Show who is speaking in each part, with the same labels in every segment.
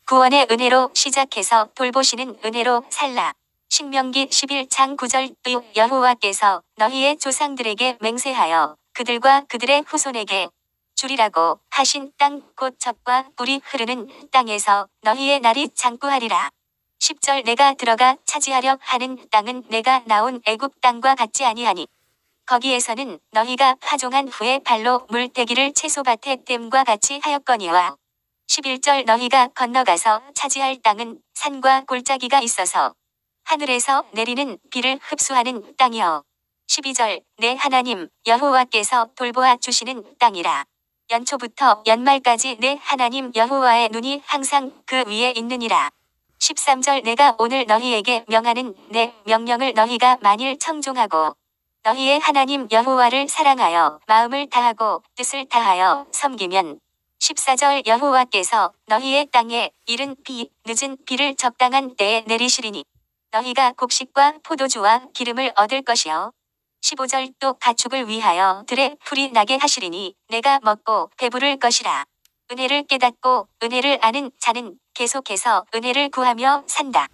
Speaker 1: 구원의 은혜로 시작해서 돌보시는 은혜로 살라. 신명기 11장 9절 여호와께서 너희의 조상들에게 맹세하여 그들과 그들의 후손에게 주리라고 하신 땅 곧 젖과 꿀이 흐르는 땅에서 너희의 날이 장구하리라. 10절 내가 들어가 차지하려 하는 땅은 내가 나온 애굽 땅과 같지 아니하니 거기에서는 너희가 파종한 후에 발로 물대기를 채소밭에 댐과 같이 하였거니와 11절 너희가 건너가서 차지할 땅은 산과 골짜기가 있어서 하늘에서 내리는 비를 흡수하는 땅이요. 12절 내 하나님 여호와께서 돌보아 주시는 땅이라. 연초부터 연말까지 내 하나님 여호와의 눈이 항상 그 위에 있느니라. 13절 내가 오늘 너희에게 명하는 내 명령을 너희가 만일 청종하고 너희의 하나님 여호와를 사랑하여 마음을 다하고 뜻을 다하여 섬기면 14절 여호와께서 너희의 땅에 이른 비, 늦은 비를 적당한 때에 내리시리니 너희가 곡식과 포도주와 기름을 얻을 것이요. 15절 또 가축을 위하여 들에 풀이 나게 하시리니 내가 먹고 배부를 것이라. 은혜를 깨닫고 은혜를 아는 자는 계속해서 은혜를 구하며 산다.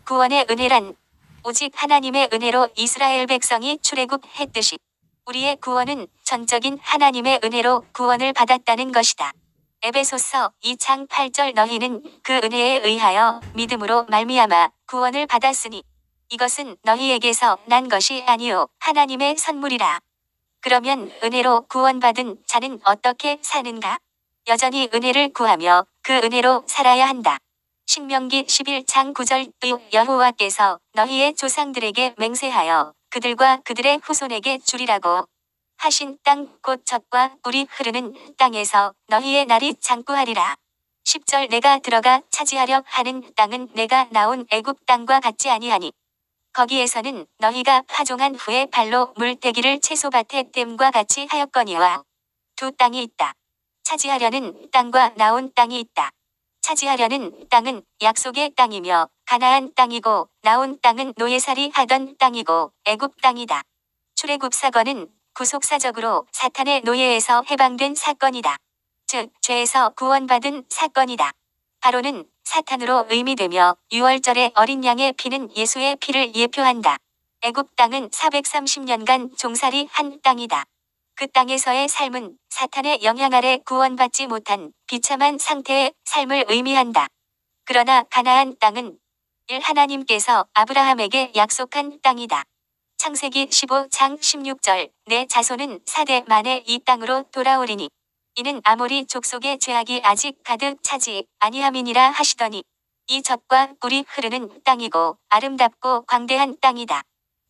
Speaker 1: 구원의 은혜란 오직 하나님의 은혜로 이스라엘 백성이 출애굽했듯이 우리의 구원은 전적인 하나님의 은혜로 구원을 받았다는 것이다. 에베소서 2장 8절 너희는 그 은혜에 의하여 믿음으로 말미암아 구원을 받았으니 이것은 너희에게서 난 것이 아니요 하나님의 선물이라. 그러면 은혜로 구원받은 자는 어떻게 사는가? 여전히 은혜를 구하며 그 은혜로 살아야 한다. 신명기 11장 9절 여호와께서 너희의 조상들에게 맹세하여 그들과 그들의 후손에게 주리라고 하신 땅 곧 젖과 꿀이 흐르는 땅에서 너희의 날이 장구하리라. 10절 내가 들어가 차지하려 하는 땅은 내가 나온 애굽 땅과 같지 아니하니 거기에서는 너희가 파종한 후에 발로 물대기를 채소밭에 댐과 같이 하였거니와 두 땅이 있다. 차지하려는 땅과 나온 땅이 있다. 차지하려는 땅은 약속의 땅이며 가나안 땅이고 나온 땅은 노예살이 하던 땅이고 애굽 땅이다. 출애굽 사건은 구속사적으로 사탄의 노예에서 해방된 사건이다. 즉 죄에서 구원받은 사건이다. 바로는 사탄으로 의미되며 6월절의 어린 양의 피는 예수의 피를 예표한다. 애굽 땅은 430년간 종살이 한 땅이다. 그 땅에서의 삶은 사탄의 영향 아래 구원받지 못한 비참한 상태의 삶을 의미한다. 그러나 가나안 땅은 하나님께서 아브라함에게 약속한 땅이다. 창세기 15장 16절 내 자손은 4대 만에 이 땅으로 돌아오리니 이는 아모리 족속의 죄악이 아직 가득 차지 아니함이니라 하시더니 이 젖과 꿀이 흐르는 땅이고 아름답고 광대한 땅이다.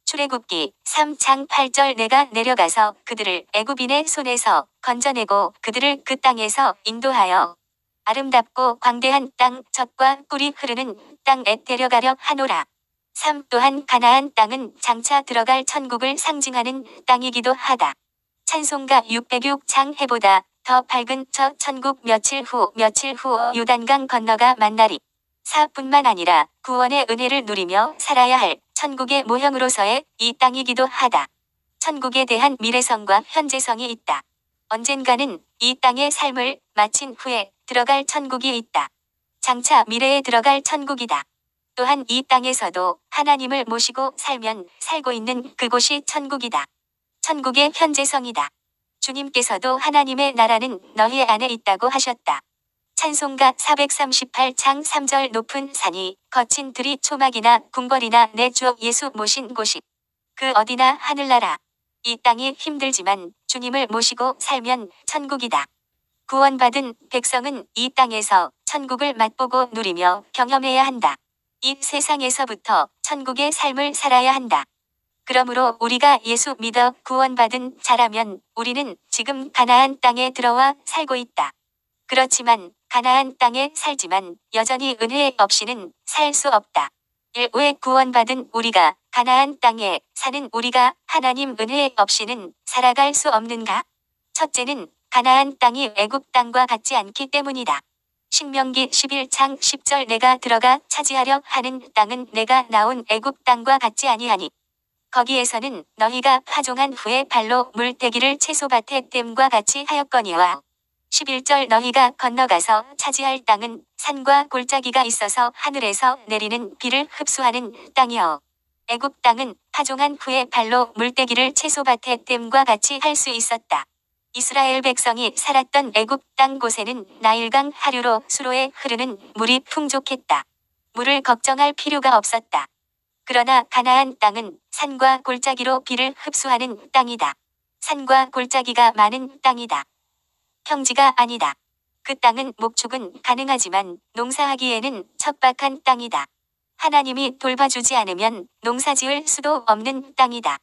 Speaker 1: 출애굽기 3장 8절 내가 내려가서 그들을 애굽인의 손에서 건져내고 그들을 그 땅에서 인도하여 아름답고 광대한 땅 젖과 꿀이 흐르는 땅에 데려가려 하노라. 3 또한 가나안 땅은 장차 들어갈 천국을 상징하는 땅이기도 하다. 찬송가 606장 해보다 더 밝은 저 천국 며칠 후 요단강 건너가 만나리. 4뿐만 아니라 구원의 은혜를 누리며 살아야 할 천국의 모형으로서의 이 땅이기도 하다. 천국에 대한 미래성과 현재성이 있다. 언젠가는 이 땅의 삶을 마친 후에 들어갈 천국이 있다. 장차 미래에 들어갈 천국이다. 또한 이 땅에서도 하나님을 모시고 살면 살고 있는 그곳이 천국이다. 천국의 현재성이다. 주님께서도 하나님의 나라는 너희 안에 있다고 하셨다. 찬송가 438장 3절 높은 산이 거친 들이 초막이나 궁궐이나 내 주 예수 모신 곳이 그 어디나 하늘나라. 이 땅이 힘들지만 주님을 모시고 살면 천국이다. 구원받은 백성은 이 땅에서 천국을 맛보고 누리며 경험해야 한다. 이 세상에서부터 천국의 삶을 살아야 한다. 그러므로 우리가 예수 믿어 구원받은 자라면 우리는 지금 가나안 땅에 들어와 살고 있다. 그렇지만 가나안 땅에 살지만 여전히 은혜 없이는 살 수 없다. 왜 구원받은 우리가 가나안 땅에 사는 우리가 하나님 은혜 없이는 살아갈 수 없는가? 첫째는 가나안 땅이 애굽 땅과 같지 않기 때문이다. 신명기 11장 10절 내가 들어가 차지하려 하는 땅은 내가 나온 애굽 땅과 같지 아니하니 거기에서는 너희가 파종한 후에 발로 물대기를 채소밭에 댐과 같이 하였거니와 11절 너희가 건너가서 차지할 땅은 산과 골짜기가 있어서 하늘에서 내리는 비를 흡수하는 땅이여. 애굽 땅은 파종한 후에 발로 물때기를 채소밭의 댐과 같이 할 수 있었다. 이스라엘 백성이 살았던 애굽 땅 곳에는 나일강 하류로 수로에 흐르는 물이 풍족했다. 물을 걱정할 필요가 없었다. 그러나 가나안 땅은 산과 골짜기로 비를 흡수하는 땅이다. 산과 골짜기가 많은 땅이다. 평지가 아니다. 그 땅은 목축은 가능하지만 농사하기에는 척박한 땅이다. 하나님이 돌봐주지 않으면 농사지을 수도 없는 땅이다.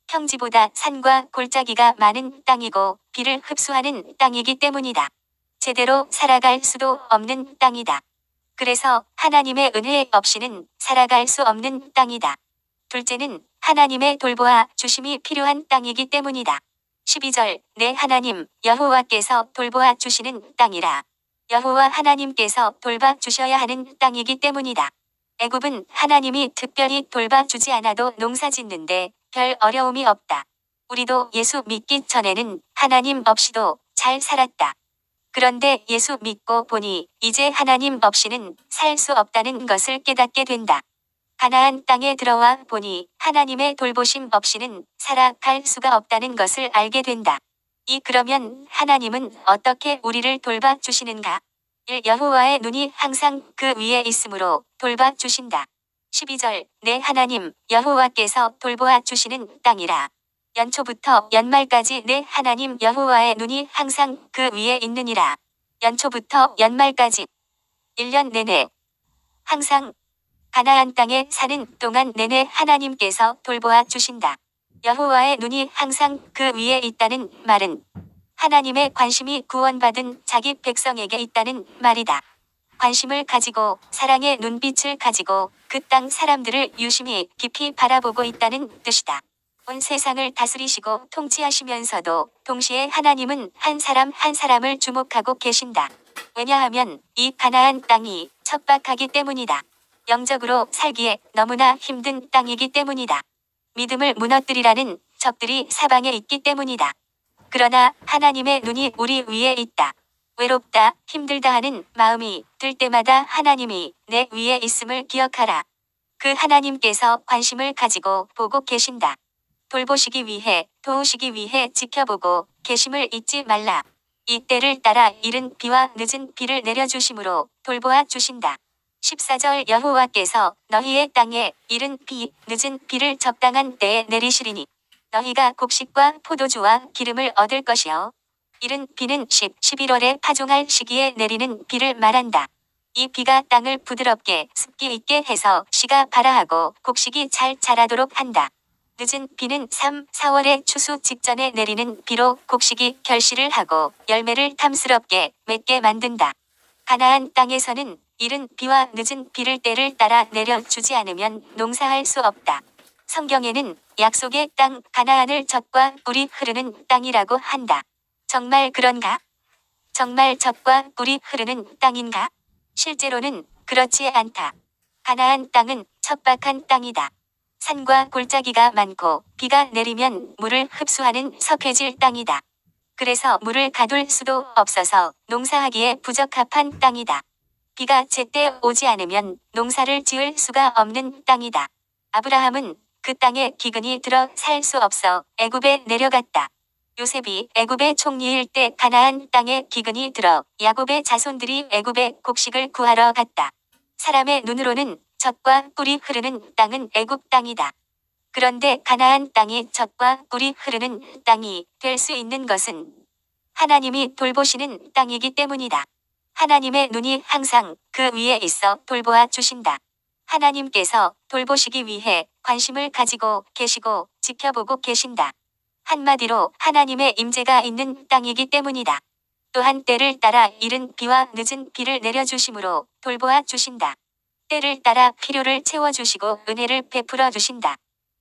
Speaker 1: 평지보다 산과 골짜기가 많은 땅이고 비를 흡수하는 땅이기 때문이다. 제대로 살아갈 수도 없는 땅이다. 그래서 하나님의 은혜 없이는 살아갈 수 없는 땅이다. 둘째는 하나님의 돌보아 주심이 필요한 땅이기 때문이다. 12절 내 하나님 여호와께서 돌보아 주시는 땅이라. 여호와 하나님께서 돌봐 주셔야 하는 땅이기 때문이다. 애굽은 하나님이 특별히 돌봐주지 않아도 농사짓는데 별 어려움이 없다. 우리도 예수 믿기 전에는 하나님 없이도 잘 살았다. 그런데 예수 믿고 보니 이제 하나님 없이는 살 수 없다는 것을 깨닫게 된다. 가나안 땅에 들어와 보니 하나님의 돌보심 없이는 살아갈 수가 없다는 것을 알게 된다. 그러면 하나님은 어떻게 우리를 돌봐 주시는가? 1. 여호와의 눈이 항상 그 위에 있으므로 돌봐 주신다. 12절 내 하나님 여호와께서 돌보아 주시는 땅이라. 연초부터 연말까지 내 하나님 여호와의 눈이 항상 그 위에 있느니라. 연초부터 연말까지 1년 내내 항상 가나안 땅에 사는 동안 내내 하나님께서 돌보아 주신다. 여호와의 눈이 항상 그 위에 있다는 말은 하나님의 관심이 구원받은 자기 백성에게 있다는 말이다. 관심을 가지고 사랑의 눈빛을 가지고 그 땅 사람들을 유심히 깊이 바라보고 있다는 뜻이다. 온 세상을 다스리시고 통치하시면서도 동시에 하나님은 한 사람 한 사람을 주목하고 계신다. 왜냐하면 이 가나안 땅이 척박하기 때문이다. 영적으로 살기에 너무나 힘든 땅이기 때문이다. 믿음을 무너뜨리라는 적들이 사방에 있기 때문이다. 그러나 하나님의 눈이 우리 위에 있다. 외롭다, 힘들다 하는 마음이 들 때마다 하나님이 내 위에 있음을 기억하라. 그 하나님께서 관심을 가지고 보고 계신다. 돌보시기 위해, 도우시기 위해 지켜보고 계심을 잊지 말라. 이 때를 따라 이른 비와 늦은 비를 내려주심으로 돌보아 주신다. 14절 여호와께서 너희의 땅에 이른 비, 늦은 비를 적당한 때에 내리시리니 너희가 곡식과 포도주와 기름을 얻을 것이요. 이른 비는 11월에 파종할 시기에 내리는 비를 말한다. 이 비가 땅을 부드럽게 습기 있게 해서 씨가 발아하고 곡식이 잘 자라도록 한다. 늦은 비는 3, 4월의 추수 직전에 내리는 비로 곡식이 결실을 하고 열매를 탐스럽게 맺게 만든다. 가나안 땅에서는 이른 비와 늦은 비를 때를 따라 내려주지 않으면 농사할 수 없다. 성경에는 약속의 땅 가나안을 젖과 꿀이 흐르는 땅이라고 한다. 정말 그런가? 정말 젖과 꿀이 흐르는 땅인가? 실제로는 그렇지 않다. 가나안 땅은 척박한 땅이다. 산과 골짜기가 많고 비가 내리면 물을 흡수하는 석회질 땅이다. 그래서 물을 가둘 수도 없어서 농사하기에 부적합한 땅이다. 비가 제때 오지 않으면 농사를 지을 수가 없는 땅이다. 아브라함은 그 땅에 기근이 들어 살 수 없어 애굽에 내려갔다. 요셉이 애굽의 총리일 때 가나안 땅에 기근이 들어 야곱의 자손들이 애굽에 곡식을 구하러 갔다. 사람의 눈으로는 젖과 꿀이 흐르는 땅은 애굽 땅이다. 그런데 가나안 땅이 젖과 꿀이 흐르는 땅이 될 수 있는 것은 하나님이 돌보시는 땅이기 때문이다. 하나님의 눈이 항상 그 위에 있어 돌보아 주신다. 하나님께서 돌보시기 위해 관심을 가지고 계시고 지켜보고 계신다. 한마디로 하나님의 임재가 있는 땅이기 때문이다. 또한 때를 따라 이른 비와 늦은 비를 내려주심으로 돌보아 주신다. 때를 따라 필요를 채워주시고 은혜를 베풀어 주신다.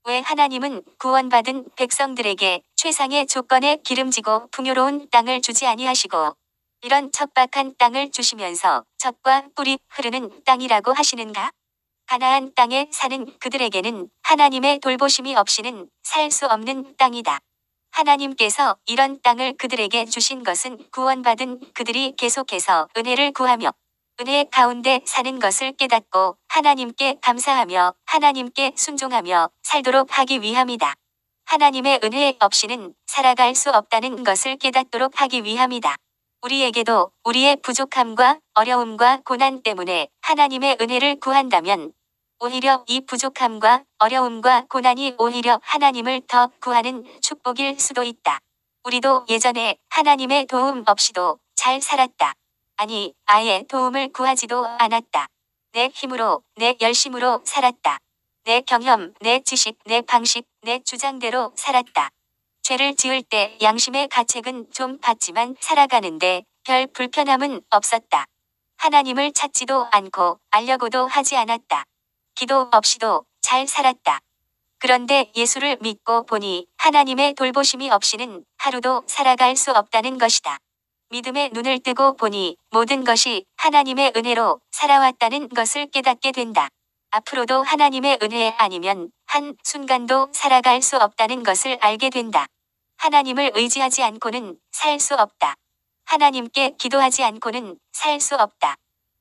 Speaker 1: 왜 하나님은 구원받은 백성들에게 최상의 조건에 기름지고 풍요로운 땅을 주지 아니하시고 이런 척박한 땅을 주시면서 젖과 꿀이 흐르는 땅이라고 하시는가? 가나안 땅에 사는 그들에게는 하나님의 돌보심이 없이는 살 수 없는 땅이다. 하나님께서 이런 땅을 그들에게 주신 것은 구원받은 그들이 계속해서 은혜를 구하며 은혜 가운데 사는 것을 깨닫고 하나님께 감사하며 하나님께 순종하며 살도록 하기 위함이다. 하나님의 은혜 없이는 살아갈 수 없다는 것을 깨닫도록 하기 위함이다. 우리에게도 우리의 부족함과 어려움과 고난 때문에 하나님의 은혜를 구한다면 오히려 이 부족함과 어려움과 고난이 오히려 하나님을 더 구하는 축복일 수도 있다. 우리도 예전에 하나님의 도움 없이도 잘 살았다. 아니, 아예 도움을 구하지도 않았다. 내 힘으로, 내 열심으로 살았다. 내 경험, 내 지식, 내 방식, 내 주장대로 살았다. 죄를 지을 때 양심의 가책은 좀 받지만 살아가는데 별 불편함은 없었다. 하나님을 찾지도 않고 알려고도 하지 않았다. 기도 없이도 잘 살았다. 그런데 예수를 믿고 보니 하나님의 돌보심이 없이는 하루도 살아갈 수 없다는 것이다. 믿음의 눈을 뜨고 보니 모든 것이 하나님의 은혜로 살아왔다는 것을 깨닫게 된다. 앞으로도 하나님의 은혜 아니면 한 순간도 살아갈 수 없다는 것을 알게 된다. 하나님을 의지하지 않고는 살 수 없다. 하나님께 기도하지 않고는 살 수 없다.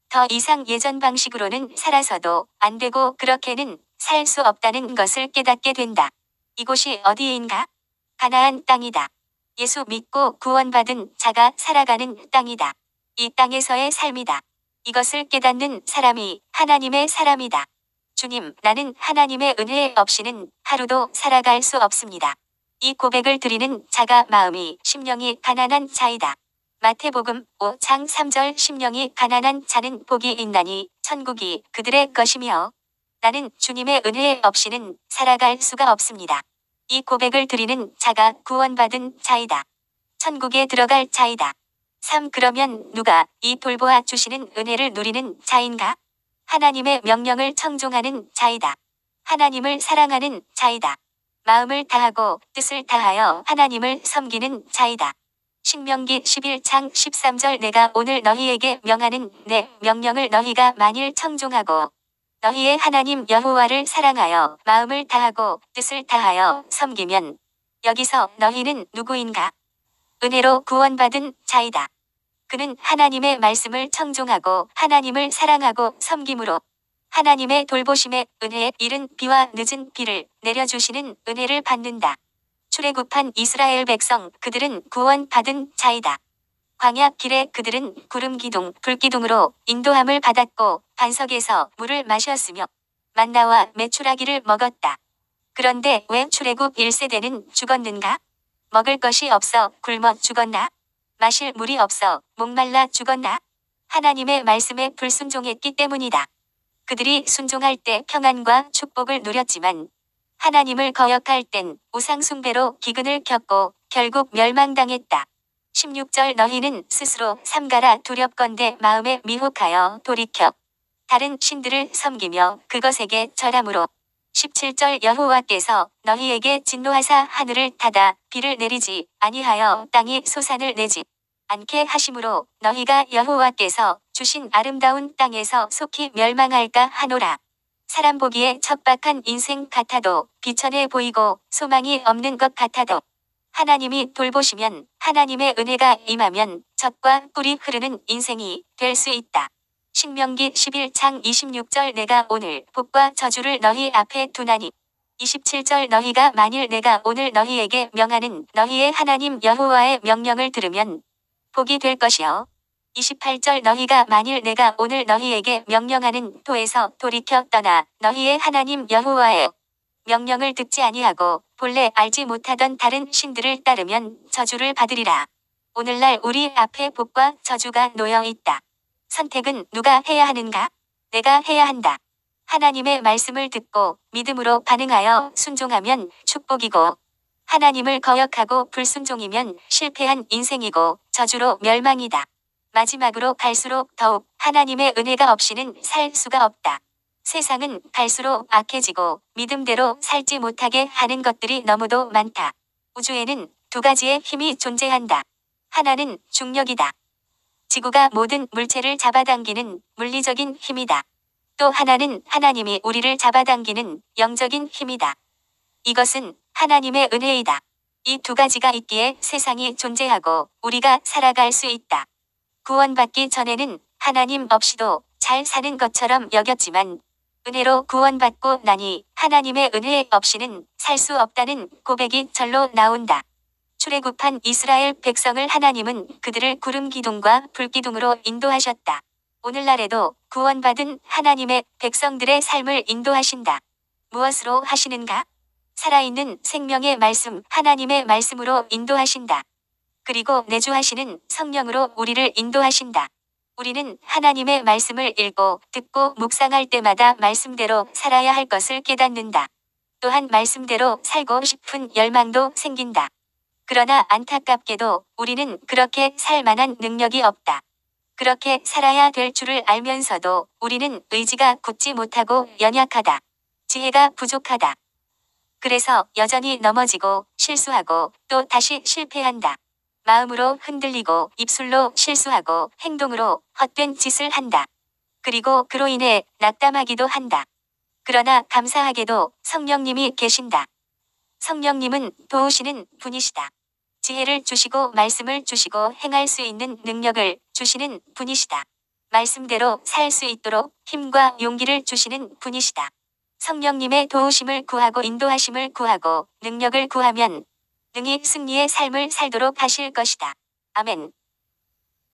Speaker 1: 더 이상 예전 방식으로는 살아서도 안 되고 그렇게는 살 수 없다는 것을 깨닫게 된다. 이곳이 어디인가? 가나안 땅이다. 예수 믿고 구원받은 자가 살아가는 땅이다. 이 땅에서의 삶이다. 이것을 깨닫는 사람이 하나님의 사람이다. 주님, 나는 하나님의 은혜 없이는 하루도 살아갈 수 없습니다. 이 고백을 드리는 자가 마음이 심령이 가난한 자이다. 마태복음 5장 3절 심령이 가난한 자는 복이 있나니 천국이 그들의 것이며 나는 주님의 은혜 없이는 살아갈 수가 없습니다. 이 고백을 드리는 자가 구원받은 자이다. 천국에 들어갈 자이다. 3. 그러면 누가 이 돌보아 주시는 은혜를 누리는 자인가? 하나님의 명령을 청종하는 자이다. 하나님을 사랑하는 자이다. 마음을 다하고 뜻을 다하여 하나님을 섬기는 자이다. 신명기 11장 13절 내가 오늘 너희에게 명하는 내 명령을 너희가 만일 청종하고 너희의 하나님 여호와를 사랑하여 마음을 다하고 뜻을 다하여 섬기면 여기서 너희는 누구인가? 은혜로 구원받은 자이다. 그는 하나님의 말씀을 청종하고 하나님을 사랑하고 섬김으로 하나님의 돌보심에 은혜에 이른 비와 늦은 비를 내려주시는 은혜를 받는다. 출애굽한 이스라엘 백성 그들은 구원받은 자이다. 광야 길에 그들은 구름 기둥, 불 기둥으로 인도함을 받았고 반석에서 물을 마셨으며 만나와 메추라기를 먹었다. 그런데 왜 출애굽 1세대는 죽었는가? 먹을 것이 없어 굶어 죽었나? 마실 물이 없어 목말라 죽었나? 하나님의 말씀에 불순종했기 때문이다. 그들이 순종할 때 평안과 축복을 누렸지만 하나님을 거역할 땐 우상숭배로 기근을 겪고 결국 멸망당했다. 16절 너희는 스스로 삼가라 두렵건대 마음에 미혹하여 돌이켜 다른 신들을 섬기며 그것에게 절함으로 17절 여호와께서 너희에게 진노하사 하늘을 닫아 비를 내리지 아니하여 땅이 소산을 내지 않게 하심으로 너희가 여호와께서 주신 아름다운 땅에서 속히 멸망할까 하노라. 사람 보기에 척박한 인생 같아도 비천해 보이고 소망이 없는 것 같아도 하나님이 돌보시면 하나님의 은혜가 임하면 젖과 꿀이 흐르는 인생이 될 수 있다. 신명기 11장 26절 내가 오늘 복과 저주를 너희 앞에 두나니 27절 너희가 만일 내가 오늘 너희에게 명하는 너희의 하나님 여호와의 명령을 들으면 복이 될 것이요. 28절 너희가 만일 내가 오늘 너희에게 명령하는 도에서 돌이켜 떠나 너희의 하나님 여호와의 명령을 듣지 아니하고 본래 알지 못하던 다른 신들을 따르면 저주를 받으리라. 오늘날 우리 앞에 복과 저주가 놓여 있다. 선택은 누가 해야 하는가? 내가 해야 한다. 하나님의 말씀을 듣고 믿음으로 반응하여 순종하면 축복이고 하나님을 거역하고 불순종이면 실패한 인생이고 저주로 멸망이다. 마지막으로 갈수록 더욱 하나님의 은혜가 없이는 살 수가 없다. 세상은 갈수록 악해지고 믿음대로 살지 못하게 하는 것들이 너무도 많다. 우주에는 두 가지의 힘이 존재한다. 하나는 중력이다. 지구가 모든 물체를 잡아당기는 물리적인 힘이다. 또 하나는 하나님이 우리를 잡아당기는 영적인 힘이다. 이것은 하나님의 은혜이다. 이 두 가지가 있기에 세상이 존재하고 우리가 살아갈 수 있다. 구원받기 전에는 하나님 없이도 잘 사는 것처럼 여겼지만 은혜로 구원받고 나니 하나님의 은혜 없이는 살 수 없다는 고백이 절로 나온다. 출애굽한 이스라엘 백성을 하나님은 그들을 구름 기둥과 불 기둥으로 인도하셨다. 오늘날에도 구원받은 하나님의 백성들의 삶을 인도하신다. 무엇으로 하시는가? 살아있는 생명의 말씀, 하나님의 말씀으로 인도하신다. 그리고 내주하시는 성령으로 우리를 인도하신다. 우리는 하나님의 말씀을 읽고 듣고 묵상할 때마다 말씀대로 살아야 할 것을 깨닫는다. 또한 말씀대로 살고 싶은 열망도 생긴다. 그러나 안타깝게도 우리는 그렇게 살 만한 능력이 없다. 그렇게 살아야 될 줄을 알면서도 우리는 의지가 굳지 못하고 연약하다. 지혜가 부족하다. 그래서 여전히 넘어지고 실수하고 또 다시 실패한다. 마음으로 흔들리고 입술로 실수하고 행동으로 헛된 짓을 한다. 그리고 그로 인해 낙담하기도 한다. 그러나 감사하게도 성령님이 계신다. 성령님은 도우시는 분이시다. 지혜를 주시고 말씀을 주시고 행할 수 있는 능력을 주시는 분이시다. 말씀대로 살 수 있도록 힘과 용기를 주시는 분이시다. 성령님의 도우심을 구하고 인도하심을 구하고 능력을 구하면 능히 승리의 삶을 살도록 하실 것이다. 아멘.